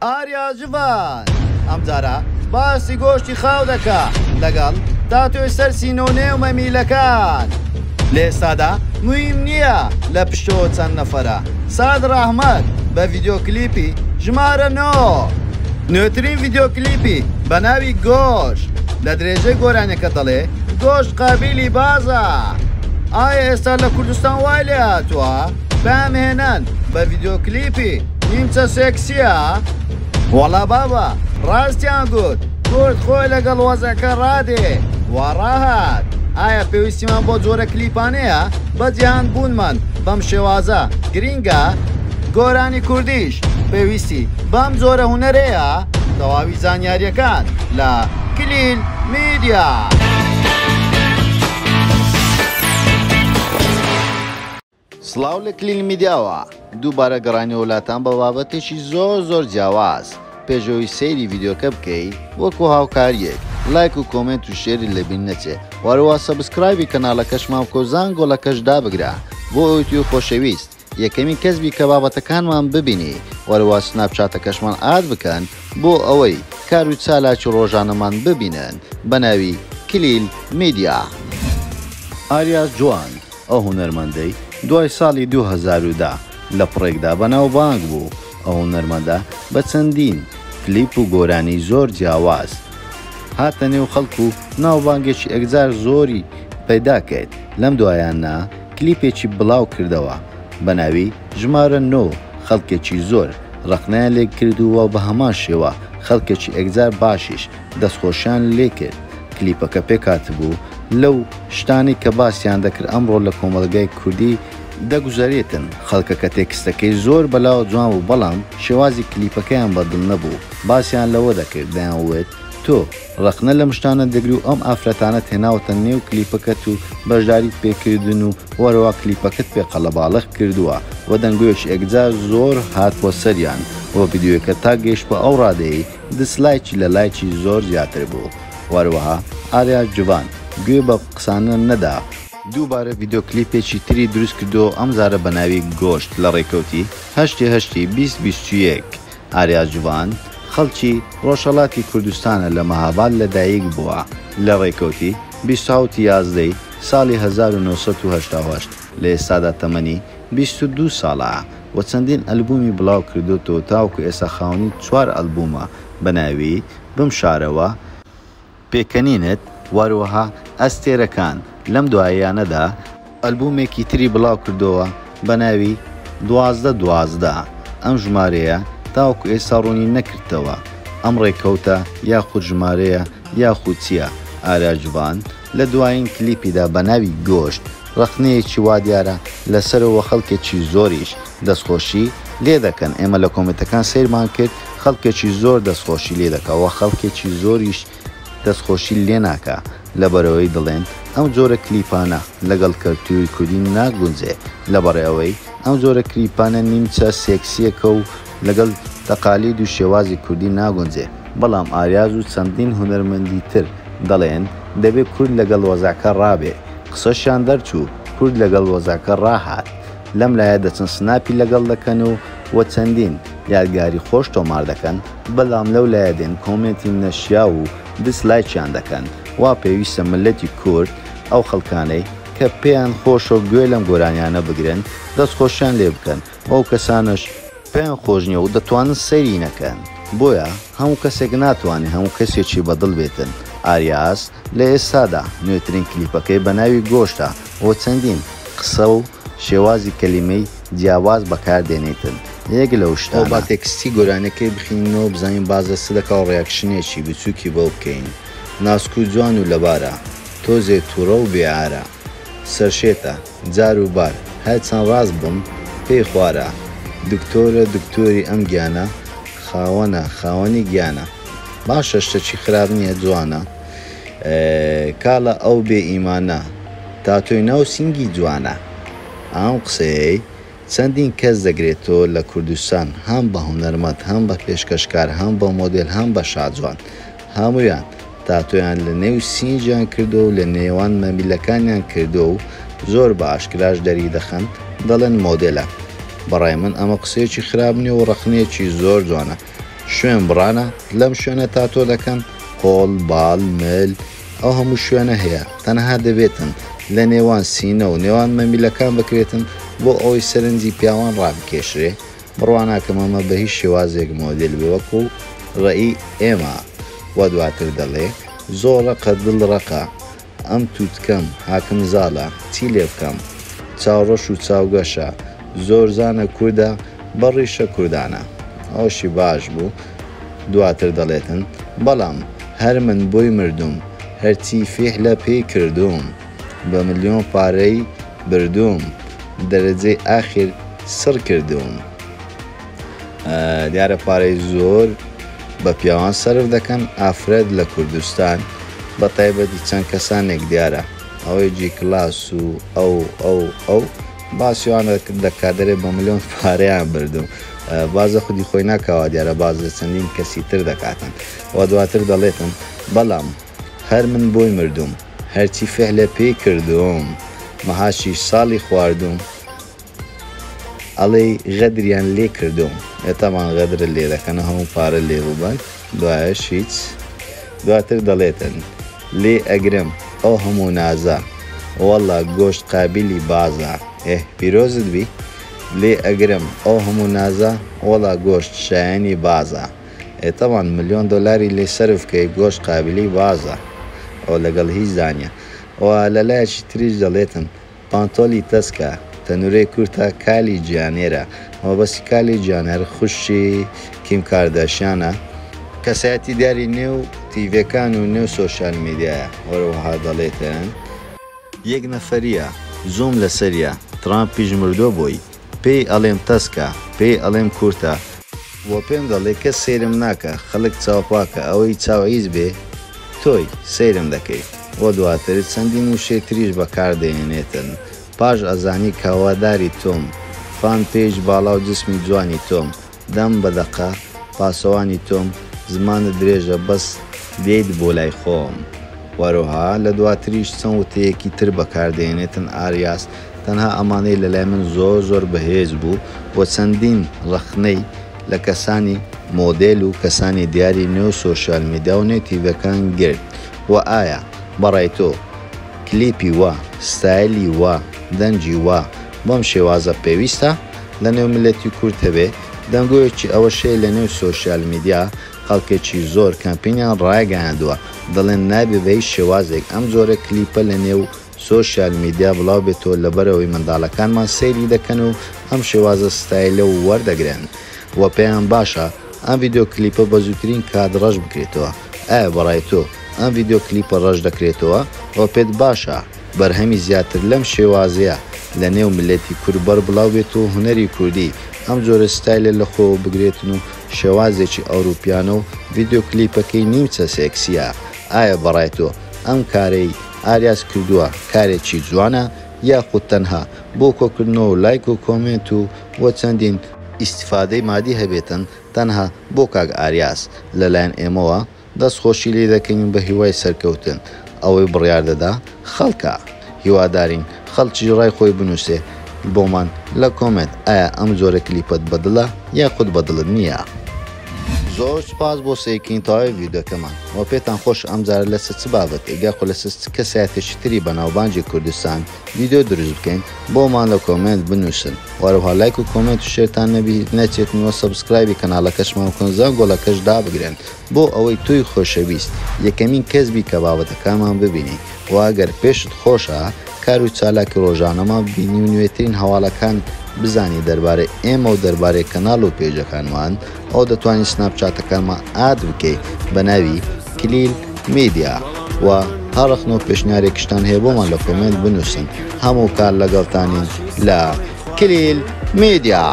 ئاریا جوان ئەم جارە باسی گۆشتی خاو دەکا لەگەڵ تاتوێ سەر سینۆنێ و مەمیلەکان. لێستادا مویم نییە لە پشتۆ چەند نەفەرە. ساد ڕەحمەت بە ڤیدیۆکلیپی ژمارە 9 نوێترین ڤیدیۆکلیپی بە ناوی گۆشت لە درێژەی گۆرانەکە دەڵێ گۆشت قابیلی بازە. ئایا ئێستا لە کوردستان وای لێ هاتووە بامهێنان بە ڤیدیۆکلیپی نیمچە سێکسیە؟ وەڵا بابە ڕاستیان گوت کورد خۆی لەگەڵ وەزەکە ڕادێ وا ڕاهات. ئایا پێویستیمان بۆ جۆرە کلیپانەیە بەجیهان بوونمان بەم شێوازە گرینگە؟ گۆرانی کوردیش پێویستی بەم جۆرە هونەرەیە؟ تەواوی زانیاریەکان لە کلیل میدیا. سڵاو لە کلیل میدیاوە دووبارە گەڕانی وڵاتان بە بابەتێکی زۆر جیاواز. پێشەوەی سەیری ڤیدیۆکە بکەی وەکو هاوکاریەک لایک و کۆمنت و شێری لەبین نەچێ. وەروە سەبسکرایبی کەناڵەکەشمان بکە و زانگۆڵەکەشدا بگرە بۆ ئەوی و خۆشەویست یەکەمین کەسبی کە بابەتەکانمان ببینی. وەروە سناپچاتەکەشمان ئاد بکەن بۆ ئەوەی کار و چالاکی ڕۆژانەمان ببینن بە ناوی کلیل میدیا. ئاریا جوان ئەو هونەرمەندەی دوای ساڵی 2010 لە پڕێکدا بەناوبانگ بوو. ئەو هونەرمەندە بە چەندین کلیپ و گۆرانی زۆر جیاواز هاتە نێو خەڵک و ناوبانگێکی ئەگزار زۆری پەیدا کرد. لەم دوایاننا کلیپێکی بڵاو کردەوە بە ناوی ژمارە 9. خەڵکێکی زۆر ڕقنیان لێ کردووە بە هەمان شێوە خەڵکێکی ئەگزار باشیش دەستخۆشیان لێ کرد. کلیپەکە پێکاتبوو لەو شتانی کە باسییان دەکرد ئەمڕۆ لە کۆمەڵگای کوردی دەگوزارێتن. خەڵکەکە تێکستەکەی زۆر بەلاوە جوان و بەڵام شێوازی کلیپەکەیان بەدڵ نەبوو. باسییان لەوە دەکرد دەیانوێت تۆ ڕقنە لەم شتانە دەگری و ئەم ئافرەتانە هێناوەتە نێو کلیپەکەت و بەشداریت پێکردن و وەرەوە کلیپەکەت پێ قەڵەباڵغ کردووە و دەنگوێکی ئەگجار زۆر هاتووە سەریان و ڤیدیۆکە تا گەیشت بە ئەو ڕادەیە دسلایکی لە لایکی زۆر زیاتر بوو. وەروەها ئاریا جوان گوێ بە قسانە نەدا دووبارە ڤیدیۆکلیپێکی تری دروست کردو ئەم زارە بە ناوی گۆشت لە ڕێکەوتی 8/8/2021. ئاریا جوان خەڵکی ڕۆژهەڵاتی کوردستانە لە مەهاباد لەدایک بووە لە ڕێکەوتی 27/11 ساڵی 1988 لە ئێستادا تەمەنی 22 ساڵە و چەندین ئەلبومی بڵاو کردوتەوە تاوکو ئێستا خاوەنی 4 ئەلبومە بە ناوی بم شارەوە، پێکەنینت، وەروەها ئەستێرەکان. لەم دواییانەدا ئەلبومێکی تری بڵاو کردەوە بە ناوی 12/12. ئەم ژمارەیە تاوکو ئێستا ڕوونی نەکردەوە ئەم ڕێکەوتە یاخود ژمارەیە یاخود چییە. ئاریا جوان لە دوایین کلیپیدا بە ناوی گۆشت ڕقنەیەکی وا دیارە لەسەرەوە خەڵکێکی زۆریش دەستخۆشی لێ دەکەن. ئێمە لە کۆمنتەکان سیرمان کرد خەڵکێکی زۆر دەستخۆشی لێ دەکەوە خەڵکێکی زۆریش دەستخۆشی لێ ناکە لەبەرەوەی دڵێن ئەم جۆرە کلیپانە لەگەڵ کەلتوری کوردی ناگونجێ لەبەڕێەوەی ئەم جۆرە کلیپانە نیمچە سێکسیەکە و لەگەڵ تەقالید و شێوازی کوردی ناگونجێ. بەڵام ئاریاز و چەندین هونەرمەندی تر دەڵێن دەبێت کورد لەگەڵ وەزاکە ڕابێ. قسەشیان دەرچوو کورد لەگەڵ وەزاکە ڕاهات. لەم لایە دەچن سناپی لەگەڵ دەکەن و چەندین یادگاری خۆش تۆمار دەکەن، بەڵام لەو لایە دێن کۆمنتی نەشیا و دسلایکیان دەکەن. وا پێویستە ملەتی کورد ئەو خەڵکانەی کە پێیان خۆشە گوێ لەم گۆرانیانە بگرن دەستخۆشیان لێ بکەن. ئەو کەسانش پێیان خۆش نییە و دەتوانن سەیری نەکەن. بۆیە هەموو کەسێک ناتوانێت هەموو کەسێکی بەدڵ بێتن. ئاریاس لە ئێستادا نوێترین کلیپەکەی بە ناوی گۆشتە و چەندین قسە و شێوازی کەلیمەی جیاواز بەکاردێنێتن. یەک لەو شتانە با تێکستی گۆرانەکەی بخینەوە بزانین بازە سدەکە و ڕێکشنێکی بچووکی بۆ بکەین. ناسک و جوان و لەبارە تۆزێ تووڕە و بێعارە سەرشێتە جار و بار هەر چەند ڕاست بم پێی خوارە دکتۆرە دکتۆری ئەم گیانە خاوەنە خاوەنی گیانە باشە شتێکی خراپ نییە جوانە کاڵە ئەو بێ ئیمانە تا تۆی ناو سینگی جوانە. ئەم قسەی چەندین کەس دەگرێتەوە لە کوردستان هەم بە هونەرمەند هەم بە پێشکەشکار هەم بە مۆدێل هەم بە شاجوان هەمویان تاتۆیان لە نێو سینجیان کردو و لە نێوان مەمیلەکانیان کردو و زۆر بە ئاشکراش دەری دەخەن دەڵێن مۆدێلە. بەڕای من ئەمە قسەیەکی خراپ نییە و ڕەخنەیەکی زۆر جوانە. شوێن بڕانە لەم شوێنە تا تۆ دەکەن قۆڵ باڵ مل ئەو هەموو شوێنە هەیە تەنها دەبێتن لە نێوان سینە و نێوان مەمیلەکان بکرێتن بۆ ئەوەی سەرنجی پیاوان ڕابکێشرێ بڕواناکەم ئەمە بە هیچ شێوازێک مۆدل بێ وەکو ڕێی ئێمە وە دواتر دەڵێ زۆرەقە دڵڕەقە ئەم تووتکەم حاکم زاڵە چی لێ بکەم چاوڕەش و چاوگەشە زۆر زانە کووردە بەڕیشە کوردانە ئەوشی باش بوو دواتر دەڵێتن بەڵام هەر من بۆی مردوم هەرچی فێح لە پێی کردوم بە ملیۆن پارەی بردوم دەرەجەی ئاخر سڕ کردوم دیارە پارەی زۆر بە پیاوان سەرف دەکەن ئافرەت لە کوردستان بە تایبەتی چەند کەسانێک دیارە ئەوەی جی کلاس و ئەو باسیوان دەکاتدەرێ بە ملیۆن پارەیان بردوم بازە خودی خۆی ناکەوە دیارە بازە چەندین کەسی تر دەکاتن و دواتر دەڵێتن بەڵام هەر من بۆی مردوم هەرچی فێح لە پێی کردوم مەهاشی ساڵی خواردوم ئەڵێ غەدریان لێ کردوم ئێتامان غەدرە لێ دەکەنە هەموو پارە لێ بووبەن دوایەش هیچ دواتر دەڵێتن لێ ئەگرم ئەو هەموو نازە وەڵا گۆشت قابلی بازە پیرۆزت بی لێ ئەگرم ئەو هەموو نازە وەڵا گۆشت شایانی بازە ئێتامان ملیۆن دۆلاری لێ سەرفکەی گۆشت قابلی بازە ئەو لەگەڵ هیچ زانیە و لەلایەکی تریش دەڵێتن پانتۆلی تەسکە تەنورەی کورتە کالی گیانێرە ئەوە بەسی کالی گیانەر خوشی کیم کارداشیانە کەسایەتی دیاری نێو تیڤەکان و نێو سۆشیال میدیایە وەرەوەها دەڵێتن یەک نەفەریە زووم لەسەریە ترامپیش مردۆ بۆی پێی ئەڵێم تەسکە پێی ئەڵێم کورتە وە پێم دەڵێ کەس سێرم ناکە خەڵک چاوپاکە ئەوەی چاوەیز بێ تۆی سەیرم دەکەی بۆ دواتر چەندین وشەی تریش بەکاردێنێتن پاش ئەزانی کاواداری تۆم فان پێش باڵا و جسمی جوانی تۆم دەم بەدەقە پاسەوانی تۆم زمانە درێژە بەس دێیت بۆ لای خۆم وەروها لە دواتریش چەند وتەیەکی تر بەکاردێنێتن ئاریاس تەنها ئەمانەی لەلای من زۆر بەهێز بوو بۆ چەندین ڕەخنەی لە کەسانی مۆدێل و کەسانی دیاری نێو سۆشیال میدیا و نێتیڤەکان گرت و ئایا بەڕای تۆ کلیپی وە ستایلی وە دەنجی وە بەم شێوازە پێویستە لە نێو ملەتی کورد هەبێ دەنگۆیەکی ئەوە شەی لە نێو سۆشیال میدیا خەڵکێکی زۆر کەمپینیان ڕایگەیاندووە دەڵێن نابێ بە هیچ شێوازێک ئەم جۆرە کلیپە لە نێو سۆشیال میدیا بڵاو بێتەوە لەبەرەوەی منداڵەکانمان سەیری دەکەن و ئەم شێوازە ستایلە و وەردەگرن وە پێیان باشە ئەم ڤیدیۆ کلیپە بە زووترین کات ڕەش بکرێتەوە ئایا بەڕای تۆ ئەم ڤیدیۆ کلیپە ڕەش دەکرێتەوە وە پێت باشە بەرهەمی زیاتر لەم شێوازەیە لە نێو ملەتی کورد بەربڵاو بێت و هونەری کوردی ئەم جۆرە ستایلە لە خۆ بگرێتن و شێوازێکی ئەوروپیانە و ڤیدیۆ کلیپەکەی نیمچە سێکسیە ئایا بەڕای تۆ ئەم کارەی ئاریاس کردووە کارێکی جوانە یاخود تەنها بۆ کۆکردنەوە و لایک و کۆمنت و بۆ چەندین ئیسیفادەی مادی هەبێتن تەنها بۆ کاک ئاریاس لەلایەن ئێمەوە دەستخۆشی لێ دەکەین بە هیوای سەرکەوتن ئەوەی بڕیار دەدا خەڵکە هیوادارین خەڵکی ڕای خۆی بنووسێ بۆمان لە کۆمنت ئایا ئەم جۆرە کلیپەت بەدڵە یاخود بەدڵت نییە زۆر سپاس بۆ سێکین تاوای ڤیدیۆکەمان وە پێتان خۆش ئەم جارە لەسەر چ بابەت ئێگاخۆ لەسەر کەسایەتێکی تری بەناوبانجی کوردستان ڤیدیۆ دروست بکەین بۆمان لە کۆمنت بنووسن وەروها لایک و کۆمنت و شێرتان نەبی نەچێتنەوە سەبسکرایبی کەناڵەکەشمان بکەن زان گۆڵەکەش دابگرن بۆ ئەوەی توی خۆشەویست یەکەمین کەسبی کە بابەتەکانمان ببینی و ئەگەر پێشت خۆشە کار و چالاکی ڕۆژانەمان بینی و نوێترین هەواڵەکان بزانی دەربارەی ئێمە و دەربارەی کەناڵ و پێجەکانمان ئەو دەتوانین سناپچاتەکانمان ئاد بکەیت بە ناوی کلیل میدیا و هەڕەخنەوە پێشنیارێکشتان هەیە بۆمان لە کۆمنت بنووسن هەموو کار لەگەڵتانین لە کلیل میدیا.